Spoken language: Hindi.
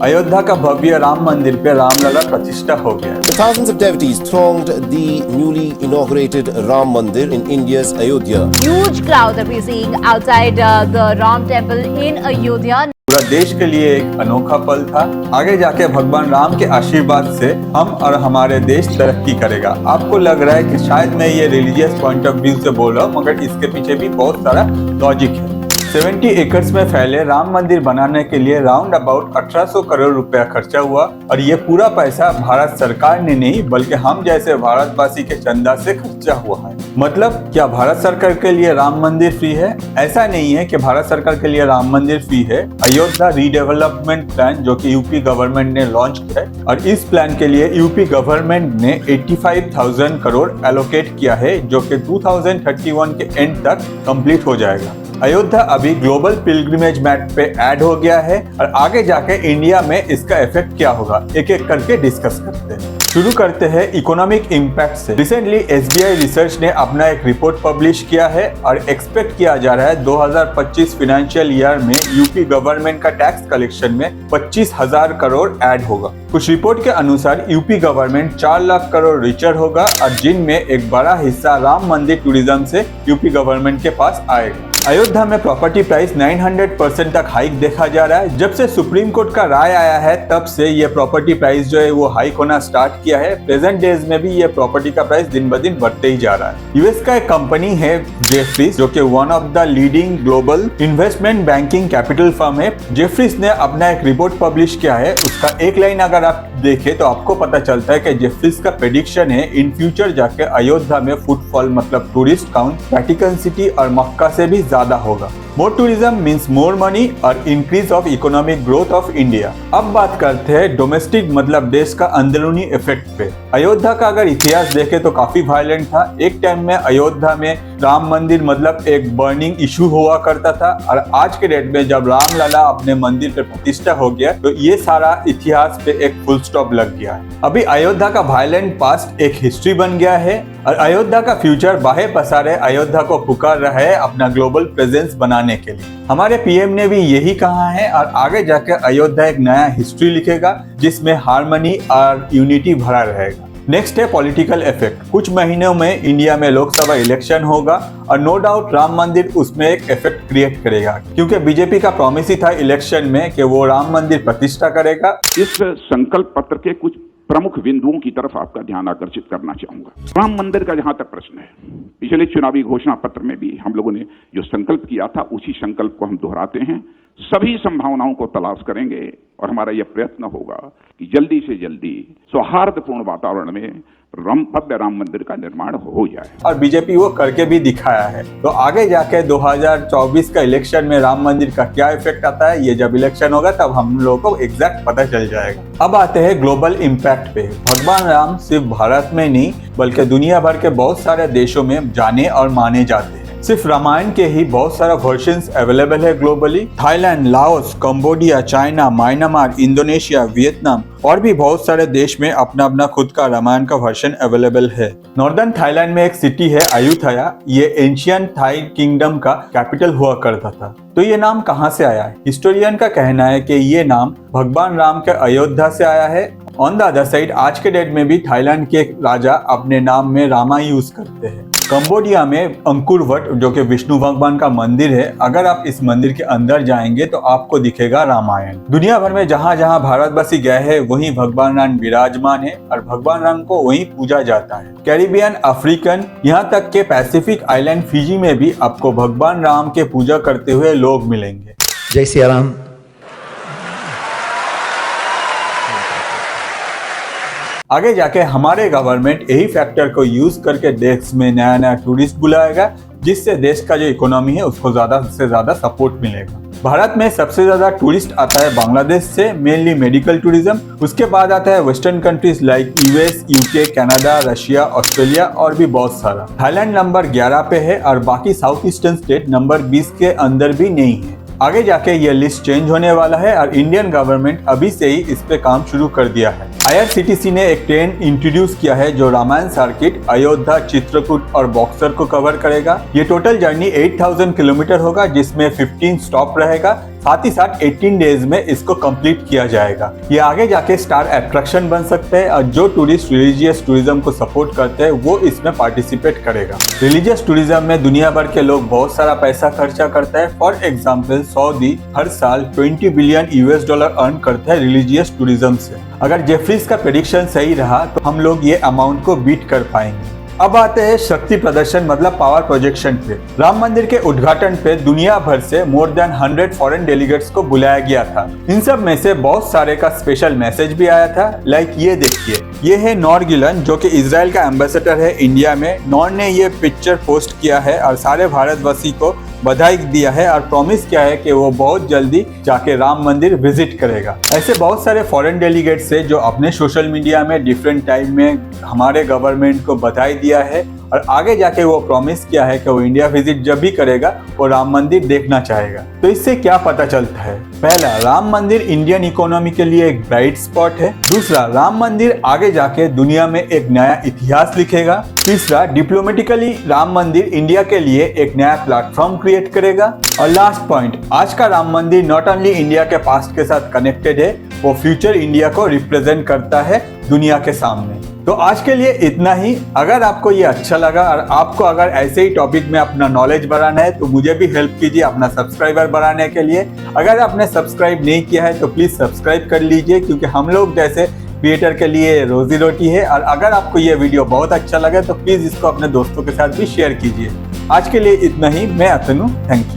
अयोध्या का भव्य राम मंदिर पे रामलला प्रतिष्ठा हो गया। Thousands of devotees thronged the newly inaugurated Ram Mandir in India's Ayodhya. Huge crowd that we're seeing outside the Ram temple in Ayodhya. पूरा देश के लिए एक अनोखा पल था। आगे जाके भगवान राम के आशीर्वाद से हम और हमारे देश तरक्की करेगा। आपको लग रहा है कि शायद मैं ये रिलीजियस पॉइंट ऑफ व्यू से बोल रहा हूँ, मगर इसके पीछे भी बहुत सारा लॉजिक है। 70 एकड़ में फैले राम मंदिर बनाने के लिए राउंड अबाउट 1800 करोड़ रुपया खर्चा हुआ और ये पूरा पैसा भारत सरकार ने नहीं बल्कि हम जैसे भारतवासी के चंदा से खर्चा हुआ है। मतलब क्या भारत सरकार के लिए राम मंदिर फ्री है? ऐसा नहीं है कि भारत सरकार के लिए राम मंदिर फ्री है। अयोध्या रीडेवलपमेंट प्लान जो कि यूपी गवर्नमेंट ने लॉन्च किया है और इस प्लान के लिए यूपी गवर्नमेंट ने 85,000 करोड़ एलोकेट किया है जो कि 2031 के एंड तक कंप्लीट हो जाएगा। अयोध्या अभी ग्लोबल पिलग्रिमेज मैप पे ऐड हो गया है और आगे जाके इंडिया में इसका इफेक्ट क्या होगा एक एक करके डिस्कस करते हैं। शुरू करते हैं इकोनॉमिक इम्पैक्ट से। रिसेंटली SBI रिसर्च ने अपना एक रिपोर्ट पब्लिश किया है और एक्सपेक्ट किया जा रहा है 2025 फाइनेंशियल ईयर में यूपी गवर्नमेंट का टैक्स कलेक्शन में 25,000 करोड़ ऐड होगा। कुछ रिपोर्ट के अनुसार UP government 4 lakh crore richer होगा और जिनमें एक बड़ा हिस्सा राम मंदिर टूरिज्म से यूपी गवर्नमेंट के पास आएगा। अयोध्या में प्रॉपर्टी प्राइस 900% तक हाइक देखा जा रहा है। जब से सुप्रीम कोर्ट का राय आया है तब से ये प्रॉपर्टी प्राइस जो है वो हाइक होना स्टार्ट किया है। प्रेजेंट डेज में भी ये प्रॉपर्टी का प्राइस दिन ब दिन बढ़ते ही जा रहा है। यूएस का एक कंपनी है जेफरीज जो कि one of the leading global investment banking capital firm है। जेफरीज ने अपना एक रिपोर्ट पब्लिश किया है। उसका एक लाइन अगर आप देखें तो आपको पता चलता है कि जेफरीज का प्रेडिक्शन है इन फ्यूचर जाके अयोध्या में फुटफॉल मतलब टूरिस्ट काउंट वेटिकन सिटी और मक्का से भी ज्यादा होगा। मोर टूरिज्म मीन्स मोर मनी और increase of economic growth of India. अब बात करते हैं डोमेस्टिक मतलब देश का अंदरूनी इफेक्ट पे। अयोध्या का अगर इतिहास देखें तो काफी वायलेंट था। एक टाइम में अयोध्या में राम मंदिर मतलब एक बर्निंग इशू हुआ करता था और आज के डेट में जब रामलला अपने मंदिर पे प्रतिष्ठा हो गया तो ये सारा इतिहास पे एक फुल स्टॉप लग गया है। अभी अयोध्या का वायलेंट पास्ट एक हिस्ट्री बन गया है और अयोध्या का फ्यूचर बाहे पसारे अयोध्या को पुकार रहा है अपना ग्लोबल प्रेजेंस बनाने के लिए। हमारे पीएम ने भी यही कहा है और आगे जाकर अयोध्या एक नया हिस्ट्री लिखेगा जिसमें हार्मनी और यूनिटी भरा रहेगा। नेक्स्ट है पॉलिटिकल इफेक्ट। कुछ महीनों में इंडिया में लोकसभा इलेक्शन होगा और नो डाउट राम मंदिर उसमें एक इफेक्ट क्रिएट करेगा क्योंकि बीजेपी का प्रॉमिस ही था इलेक्शन में कि वो राम मंदिर प्रतिष्ठा करेगा। इस संकल्प पत्र के कुछ प्रमुख बिंदुओं की तरफ आपका ध्यान आकर्षित करना चाहूंगा। राम मंदिर का जहां तक प्रश्न है, पिछले चुनावी घोषणा पत्र में भी हम लोगों ने जो संकल्प किया था उसी संकल्प को हम दोहराते हैं। सभी संभावनाओं को तलाश करेंगे और हमारा यह प्रयत्न होगा कि जल्दी से जल्दी सौहार्दपूर्ण वातावरण में भव्य राम मंदिर का निर्माण हो जाए और बीजेपी वो करके भी दिखाया है। तो आगे जाके 2024 का इलेक्शन में राम मंदिर का क्या इफेक्ट आता है ये जब इलेक्शन होगा तब हम लोगों को एग्जैक्ट पता चल जाएगा। अब आते हैं ग्लोबल इम्पैक्ट पे। भगवान राम सिर्फ भारत में नहीं बल्कि दुनिया भर के बहुत सारे देशों में जाने और माने जाते हैं। सिर्फ रामायण के ही बहुत सारा वर्जन्स अवेलेबल है globally. Thailand, Laos, Cambodia, China, Myanmar, Indonesia, Vietnam और भी बहुत सारे देश में अपना अपना खुद का रामायण का वर्जन अवेलेबल है। नॉर्दर्न थाईलैंड में एक सिटी है अयुथया। ये एंशियंट थाई किंगडम का कैपिटल हुआ करता था। तो ये नाम कहाँ से आया है? हिस्टोरियन का कहना है कि ये नाम भगवान राम के अयोध्या से आया है। ऑन द अदर साइड आज के डेट में भी थाईलैंड के राजा अपने नाम में रामा यूज करते हैं। कंबोडिया में अंकुर वट जो कि विष्णु भगवान का मंदिर है, अगर आप इस मंदिर के अंदर जाएंगे तो आपको दिखेगा रामायण। दुनिया भर में जहाँ जहाँ भारतवासी गए हैं वहीं भगवान राम विराजमान है और भगवान राम को वहीं पूजा जाता है। कैरिबियन, अफ्रीकन, यहाँ तक के पैसिफिक आइलैंड फिजी में भी आपको भगवान राम के पूजा करते हुए लोग मिलेंगे। जय सिया राम। आगे जाके हमारे गवर्नमेंट यही फैक्टर को यूज करके देश में नया नया टूरिस्ट बुलाएगा जिससे देश का जो इकोनॉमी है उसको ज्यादा से ज्यादा सपोर्ट मिलेगा। भारत में सबसे ज्यादा टूरिस्ट आता है बांग्लादेश से, मेनली मेडिकल टूरिज्म। उसके बाद आता है western countries like US, UK, Canada, Russia, Australia और भी बहुत सारा। थाईलैंड नंबर 11 पे है और बाकी साउथ ईस्टर्न स्टेट नंबर 20 के अंदर भी नहीं है। आगे जाके ये लिस्ट चेंज होने वाला है और इंडियन गवर्नमेंट अभी से ही इस पे काम शुरू कर दिया है। IRCTC ने एक ट्रेन इंट्रोड्यूस किया है जो रामायण सर्किट अयोध्या, चित्रकूट और बॉक्सर को कवर करेगा। ये टोटल जर्नी 8000 किलोमीटर होगा जिसमें 15 स्टॉप रहेगा साथ ही साथ 18 डेज में इसको कंप्लीट किया जाएगा। ये आगे जाके स्टार अट्रैक्शन बन सकते हैं और जो टूरिस्ट रिलीजियस टूरिज्म को सपोर्ट करते हैं वो इसमें पार्टिसिपेट करेगा। रिलीजियस टूरिज्म में दुनिया भर के लोग बहुत सारा पैसा खर्चा करते हैं। फॉर एग्जाम्पल सऊदी हर साल 20 बिलियन US डॉलर अर्न करते हैं रिलीजियस टूरिज्म से। अगर जेफरीज का प्रेडिक्शन सही रहा तो हम लोग ये अमाउंट को बीट कर पाएंगे। अब आते हैं शक्ति प्रदर्शन मतलब पावर प्रोजेक्शन पे। राम मंदिर के उद्घाटन पे दुनिया भर से मोर देन 100 फॉरेन डेलीगेट्स को बुलाया गया था। इन सब में से बहुत सारे का स्पेशल मैसेज भी आया था। लाइक ये देखिए, ये है नॉर गिलन जो कि इजराइल का एम्बेसडर है इंडिया में। नॉर ने ये पिक्चर पोस्ट किया है और सारे भारतवासी को बधाई दिया है और प्रॉमिस किया है कि वो बहुत जल्दी जाके राम मंदिर विजिट करेगा। ऐसे बहुत सारे फॉरेन डेलीगेट्स है जो अपने सोशल मीडिया में डिफरेंट टाइम में हमारे गवर्नमेंट को बधाई दिया है और आगे जाके वो प्रॉमिस किया है कि वो इंडिया विजिट जब भी करेगा वो राम मंदिर देखना चाहेगा। तो इससे क्या पता चलता है? पहला, राम मंदिर इंडियन इकोनॉमी के लिए एक ब्राइट स्पॉट है। दूसरा, राम मंदिर आगे जाके दुनिया में एक नया इतिहास लिखेगा। तीसरा, डिप्लोमेटिकली राम मंदिर इंडिया के लिए एक नया प्लेटफॉर्म क्रिएट करेगा। और लास्ट पॉइंट, आज का राम मंदिर नॉट ओनली इंडिया के पास्ट के साथ कनेक्टेड है, वो फ्यूचर इंडिया को रिप्रेजेंट करता है दुनिया के सामने। तो आज के लिए इतना ही। अगर आपको ये अच्छा लगा और आपको अगर ऐसे ही टॉपिक में अपना नॉलेज बढ़ाना है तो मुझे भी हेल्प कीजिए अपना सब्सक्राइबर बढ़ाने के लिए। अगर आपने सब्सक्राइब नहीं किया है तो प्लीज़ सब्सक्राइब कर लीजिए, क्योंकि हम लोग जैसे क्रिएटर के लिए रोजी रोटी है। और अगर आपको ये वीडियो बहुत अच्छा लगे तो प्लीज़ इसको अपने दोस्तों के साथ भी शेयर कीजिए। आज के लिए इतना ही। मैं अतनु, थैंक यू।